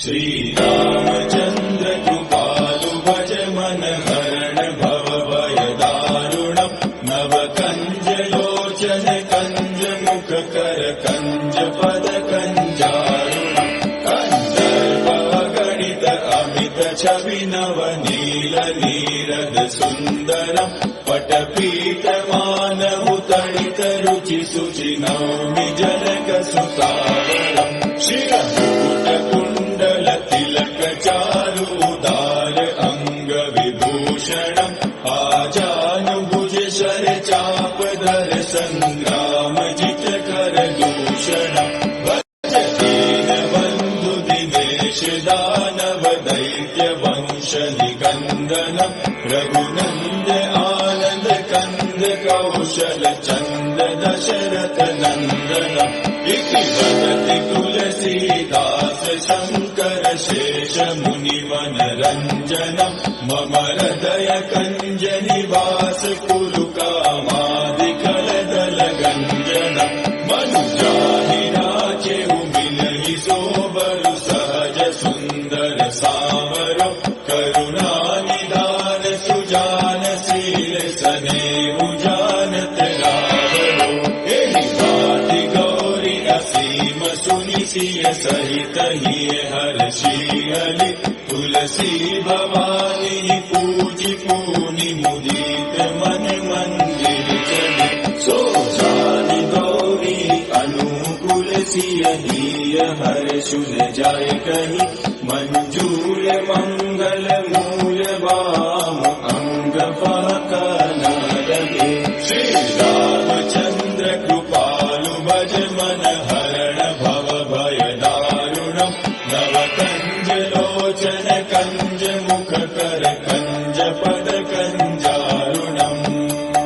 श्री रामचंद्र कृपालु भज मन हरण भव भय दारुणम् नव कंज लोचन कंज मुख कर कंज पद कंजारुणम् कंदर्प गणित अमित छवि नव नील नीरद सुंदरम् पटपीत मानव तड़ित रुचि सुचि नौमि जनक सुतावरम् शिरमुकुट कुंडल तिलक चारु उदार अंग विभूषणम् आजानुभुज शर चाप धर संग्राम जित कर दूषणम् भज दीन बंधु दिनेश दानव दैत्य वंश निकंदनम् रघुनंद आनंद कंद कौशल चंद दशरथ नंदनम् इति वदति तुलसीदास शंकर शेष मुनिवन रंजनम् मम हृदय कंज निवास कुरु कामादिकल दल गंजनम् मनुजाहि राचेउ मिलहि सोबरु सहज सुंदर सावरो करुणा निधान सुजान शील सनेहु जानत रावरो एहि बाति गौरी असीम सुनि सिय सहित हिय हर्षियलि तुलसी भवानी पूजि पूनि मुदित मन मंदिर चले सो जानि गौरी अनुकूल सिय हिय हर्षुल जाय कहि मंजूर मंगल मूल वाम अंग फहकन लगे श्री रामचंद्र कृपालु भज मन हरण भव भय दारुणम् नव कंज लोचन कंज मुख कर कंज पद कंजारुणम्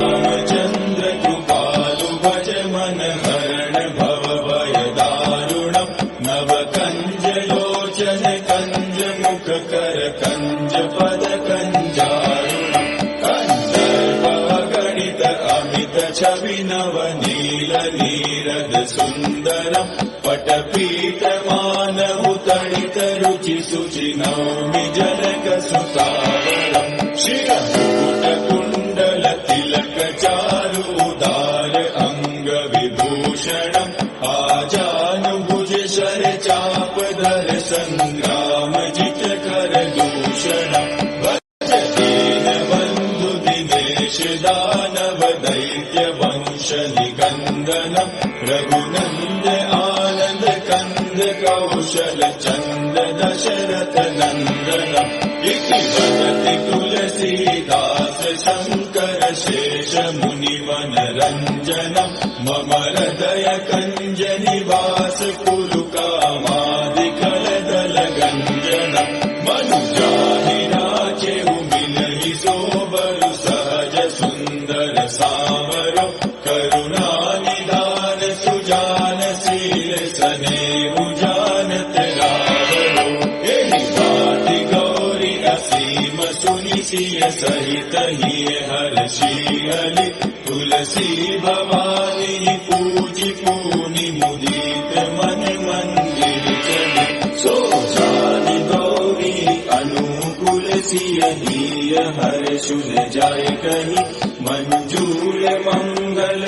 रामचंद्र कृपालु भज मन हरण भव भय दारुणम् नव कंज लोचन कंज मुख कर कंज पद कंजारुणम् कंदर्प गणित अमित छवि नव नील नीरद सुंदरम् पटपीत मानव तड़ित रुचि सुचि नौमि जनक सुतावरम् शिरमुकुट कुंडल तिलक चारु उदार अंग विभूषणम् आजानुभुज शर चाप धर संग्राम जित कर दूषणम् भज दीन बंधु दिनेश दानव दैत्य वंश निकंदनम् रघुनंद आनंद कंद कौशल चंद दशरथ नंदनम् इति वदति तुलसीदास शंकर शेष मुनिवन रंजनम् मम हृदय कंज निवास कुरु कामादिकल दल गंजनम् मनुजाहि राचेउ मिलहि सोबरु सहज सुंदर सावरो करुणा निधान सुजान शील सनेहु जानत रावरो एहि बाति गौरी असीम सुनि सिय सहित हिय हर्षियलि तुलसी भवानी पूजि पूनि मुदित मन मंदिर चले सो जानि गौरी अनुकूल सिय हिय हर्षुल जाय कहि मंजूर मंगल